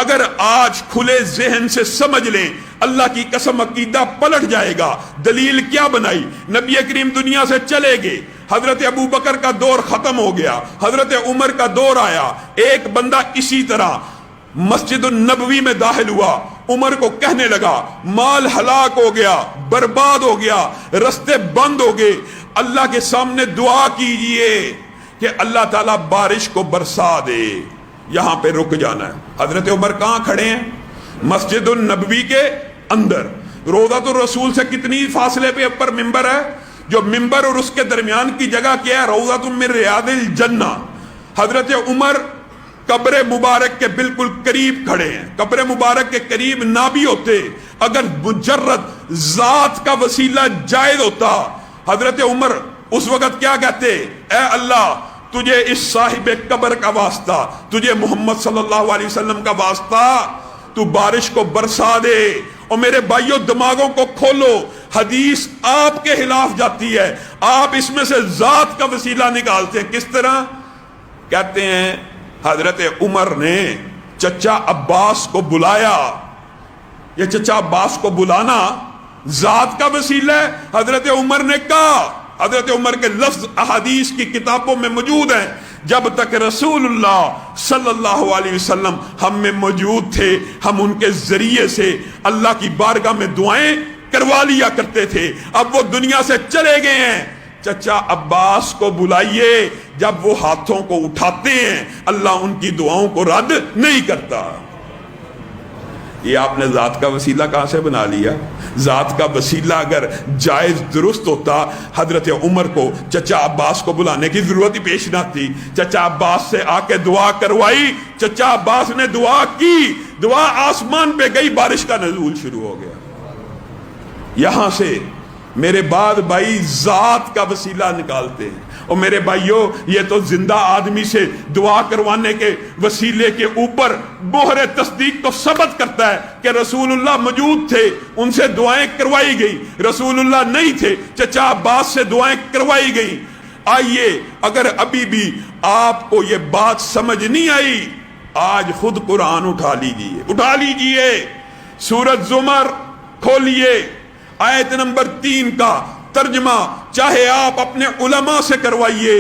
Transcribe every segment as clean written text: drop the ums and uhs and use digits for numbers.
اگر آج کھلے ذہن سے سمجھ لیں اللہ کی قسم عقیدہ پلٹ جائے گا. دلیل کیا بنائی؟ نبی کریم دنیا سے چلے گئے، حضرت ابو بکر کا دور ختم ہو گیا، حضرت عمر کا دور آیا. ایک بندہ اسی طرح مسجد النبوی میں داخل ہوا، عمر کو کہنے لگا مال ہلاک ہو گیا، برباد ہو گیا، رستے بند ہو گئے، اللہ کے سامنے دعا کیجئے کہ اللہ تعالیٰ بارش کو برسا دے. یہاں پہ رک جانا ہے. حضرت عمر کہاں کھڑے ہیں؟ مسجد النبوی کے اندر. روضۃ الرسول سے کتنی فاصلے پہ اوپر ممبر ہے؟ جو ممبر اور اس کے درمیان کی جگہ کیا ہے؟ روضۃ من ریاض الجنہ. حضرت عمر قبر مبارک کے بالکل قریب کھڑے ہیں. قبر مبارک کے قریب نہ بھی ہوتے، اگر مجرد ذات کا وسیلہ جائز ہوتا، حضرت عمر اس وقت کیا کہتے؟ اے اللہ تجھے اس صاحب قبر کا واسطہ، تجھے محمد صلی اللہ علیہ وسلم کا واسطہ، تو بارش کو برسا دے. اور میرے بھائیوں دماغوں کو کھولو، حدیث آپ کے خلاف جاتی ہے، آپ اس میں سے ذات کا وسیلہ نکالتے ہیں. کس طرح؟ کہتے ہیں حضرت عمر نے چچا عباس کو بلایا. یہ چچا عباس کو بلانا ذات کا وسیلہ ہے. حضرت عمر نے کہا، حضرت عمر کے لفظ احادیث کی کتابوں میں موجود ہیں، جب تک رسول اللہ صلی اللہ علیہ وسلم ہم میں موجود تھے ہم ان کے ذریعے سے اللہ کی بارگاہ میں دعائیں کروا لیا کرتے تھے. اب وہ دنیا سے چلے گئے ہیں، چچا عباس کو بلائیے. جب وہ ہاتھوں کو اٹھاتے ہیں اللہ ان کی دعاؤں کو رد نہیں کرتا. یہ آپ نے ذات کا وسیلہ کہاں سے بنا لیا؟ ذات کا وسیلہ اگر جائز درست ہوتا حضرت عمر کو چچا عباس کو بلانے کی ضرورت ہی پیش نہ تھی. چچا عباس سے آ کے دعا کروائی، چچا عباس نے دعا کی، دعا آسمان پہ گئی، بارش کا نزول شروع ہو گیا. یہاں سے میرے بعد بھائی ذات کا وسیلہ نکالتے ہیں. اور میرے بھائیوں یہ تو زندہ آدمی سے دعا کروانے کے وسیلے کے اوپر مہر تصدیق کو ثبت کرتا ہے کہ رسول اللہ موجود تھے، ان سے دعائیں کروائی گئی. رسول اللہ نہیں تھے، چچا عباس سے دعائیں کروائی گئی. آئیے اگر ابھی بھی آپ کو یہ بات سمجھ نہیں آئی، آج خود قرآن اٹھا لیجئے، سورۃ زمر کھولیے، آیت نمبر 3 کا ترجمہ چاہے آپ اپنے علماء سے کروائیے،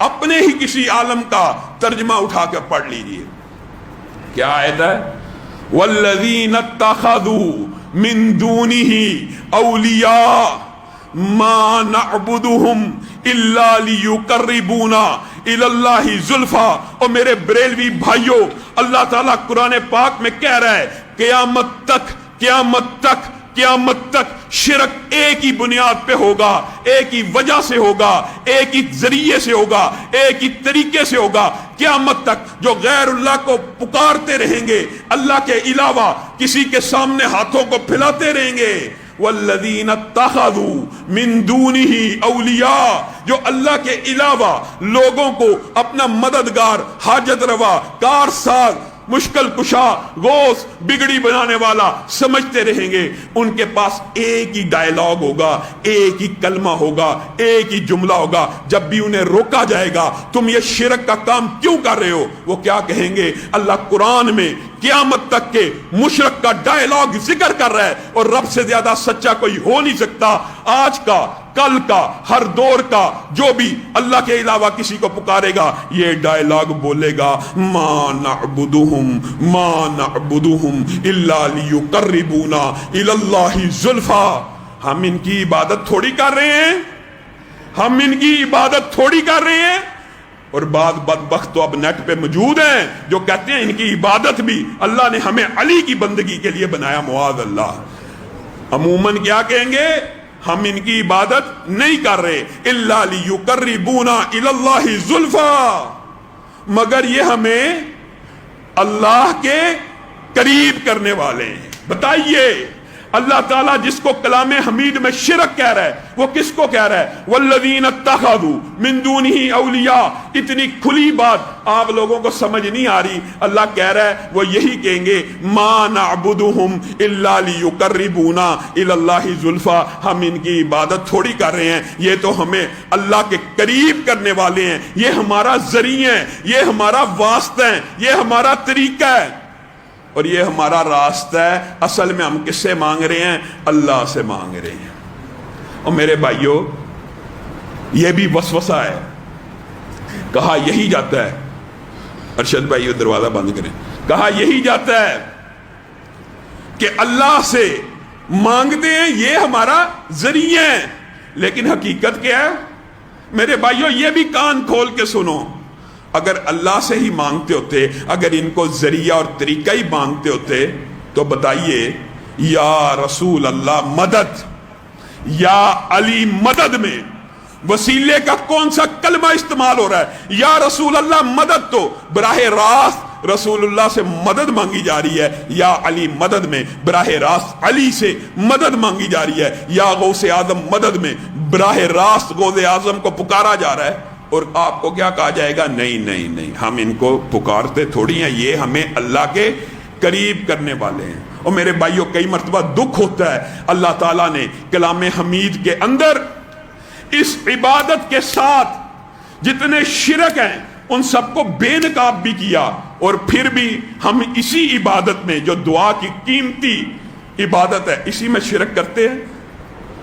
اپنے ہی کسی عالم کا ترجمہ اٹھا کر پڑھ لیجئے. کیا آیت ہے؟ والذین اتخذوا من دونہ اولیاء ما نعبدہم الا لیقربونا الی اللہ زلفی. اور میرے بریلوی بھائیوں اللہ تعالیٰ قرآن پاک میں کہہ رہا ہے قیامت تک شرک ایک ہی بنیاد پہ ہوگا، ایک ہی وجہ سے ہوگا، ایک ہی ذریعے سے ہوگا، ایک ہی طریقے سے ہوگا. قیامت تک جو غیر اللہ کو پکارتے رہیں گے، اللہ کے علاوہ کسی کے سامنے ہاتھوں کو پھیلاتے رہیں گے. والذین اتخذوا من دونہ اولیاء، جو اللہ کے علاوہ لوگوں کو اپنا مددگار، حاجت روا، کارساز، مشکل کشا، غوث، بگڑی بنانے والا سمجھتے رہیں گے، ان کے پاس ایک ہی ڈائلاگ ہوگا، ایک ہی کلمہ ہوگا، ایک ہی جملہ ہوگا. جب بھی انہیں روکا جائے گا تم یہ شرک کا کام کیوں کر رہے ہو، وہ کیا کہیں گے؟ اللہ قرآن میں قیامت تک کے مشرک کا ڈائلاگ ذکر کر رہا ہے، اور رب سے زیادہ سچا کوئی ہو نہیں سکتا. آج کا، کل کا، ہر دور کا جو بھی اللہ کے علاوہ کسی کو پکارے گا یہ ڈائلاگ بولے گا، ما نعبدہم الا لیقربونا الی اللہ زلفی. ہم ان کی عبادت تھوڑی کر رہے ہیں، اور بعض بدبخت تو اب نیٹ پہ موجود ہیں جو کہتے ہیں ان کی عبادت بھی اللہ نے ہمیں علی کی بندگی کے لیے بنایا. معاذ اللہ. عموماً کیا کہیں گے؟ ہم ان کی عبادت نہیں کر رہے، الا لیقربونا الی اللہ زلفی، مگر یہ ہمیں اللہ کے قریب کرنے والے ہیں. بتائیے اللہ تعالیٰ جس کو کلام حمید میں شرک کہہ رہا ہے وہ کس کو کہہ رہا ہے؟ والذین اتخذوا من دونہ اولیاء. اتنی کھلی بات آپ لوگوں کو سمجھ نہیں آ رہی. اللہ کہہ رہا ہے وہ یہی کہیں گے، ما نعبدہم الا لیقربونا الی اللہ زلفی. ہم ان کی عبادت تھوڑی کر رہے ہیں، یہ تو ہمیں اللہ کے قریب کرنے والے ہیں، یہ ہمارا ذریعہ ہے، یہ ہمارا واسطہ ہے، یہ ہمارا طریقہ ہے. اور یہ ہمارا راستہ ہے، اصل میں ہم کس سے مانگ رہے ہیں؟ اللہ سے مانگ رہے ہیں۔ اور میرے بھائیوں، یہ بھی وسوسہ ہے، کہا یہی جاتا ہے، ارشد بھائی دروازہ بند کریں، کہا یہی جاتا ہے کہ اللہ سے مانگتے ہیں، یہ ہمارا ذریعہ ہے، لیکن حقیقت کیا ہے؟ میرے بھائیوں یہ بھی کان کھول کے سنو، اگر اللہ سے ہی مانگتے ہوتے، اگر ان کو ذریعہ اور طریقہ ہی مانگتے ہوتے تو بتائیے، یا رسول اللہ مدد، یا علی مدد میں وسیلے کا کون سا کلمہ استعمال ہو رہا ہے؟ یا رسول اللہ مدد تو براہ راست رسول اللہ سے مدد مانگی جا رہی ہے، یا علی مدد میں براہ راست علی سے مدد مانگی جا رہی ہے، یا غوث اعظم مدد میں براہ راست غوث اعظم کو پکارا جا رہا ہے۔ اور آپ کو کیا کہا جائے گا؟ نہیں نہیں نہیں، ہم ان کو پکارتے تھوڑی ہیں، یہ ہمیں اللہ کے قریب کرنے والے ہیں۔ اور میرے بھائیوں کئی مرتبہ دکھ ہوتا ہے، اللہ تعالیٰ نے کلام حمید کے اندر اس عبادت کے ساتھ جتنے شرک ہیں ان سب کو بے نقاب بھی کیا، اور پھر بھی ہم اسی عبادت میں جو دعا کی قیمتی عبادت ہے اسی میں شرک کرتے ہیں۔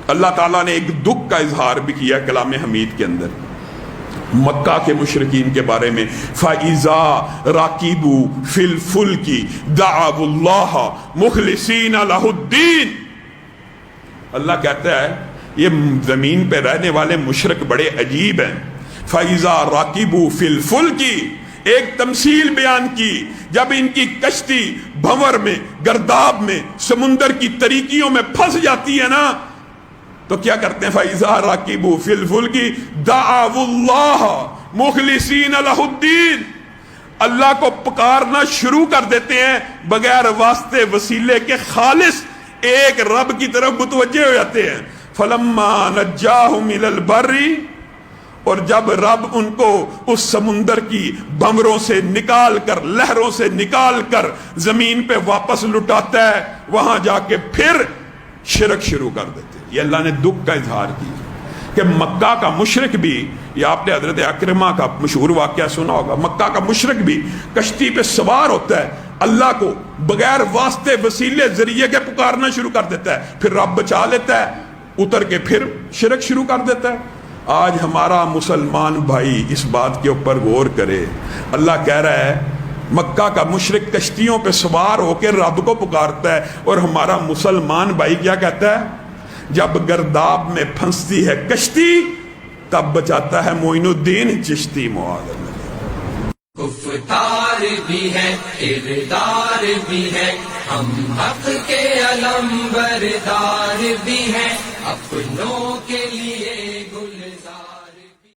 اللہ تعالیٰ نے ایک دکھ کا اظہار بھی کیا کلام حمید کے اندر مکہ کے مشرکین کے بارے میں، فَإِذَا رَاكِبُوا فِي الْفُلْكِ دَعَوُا اللَّهَ مُخْلِصِينَ لَهُ الدِّينَ۔ اللہ کہتا ہے یہ زمین پہ رہنے والے مشرک بڑے عجیب ہیں۔ فَإِذَا رَاكِبُوا فِي الْفُلْكِ، ایک تمثیل بیان کی، جب ان کی کشتی بھنور میں، گرداب میں، سمندر کی تریکیوں میں پھنس جاتی ہے نا، تو کیا کرتے ہیں؟ فَإِذَا رَاكِبُوا فِي الْفُلْكِ دَعَوُا اللَّهَ مُخْلِصِينَ لَهُ الدِّينَ، اللہ کو پکارنا شروع کر دیتے ہیں بغیر واسطے وسیلے کے، خالص ایک رب کی طرف متوجہ ہو جاتے ہیں۔ فَلَمَّا نَجَّاهُمْ إِلَى الْبَرِّ، اور جب رب ان کو اس سمندر کی بمروں سے نکال کر، لہروں سے نکال کر زمین پہ واپس لٹاتا ہے، وہاں جا کے پھر شرک شروع کر دیتے ہیں۔ یہ اللہ نے دکھ کا اظہار کیا کہ مکہ کا مشرک بھی، یہ آپ نے حضرت اکرمہ کا مشہور واقعہ سنا ہوگا، مکہ کا مشرک بھی کشتی پہ سوار ہوتا ہے، اللہ کو بغیر واسطے وسیلے ذریعے کے پکارنا شروع کر دیتا ہے، پھر رب بچا لیتا ہے، اتر کے پھر شرک شروع کر دیتا ہے۔ آج ہمارا مسلمان بھائی اس بات کے اوپر غور کرے، اللہ کہہ رہا ہے مکہ کا مشرک کشتیوں پہ سوار ہو کے رب کو پکارتا ہے، اور ہمارا مسلمان بھائی کیا کہتا ہے؟ جب گرداب میں پھنستی ہے کشتی تب بچاتا ہے معین الدین چشتی معاذ اللہ۔ کفار بھی ہے، کردار بھی ہے، ہم حق کے علم بردار بھی ہیں، اپنوں کے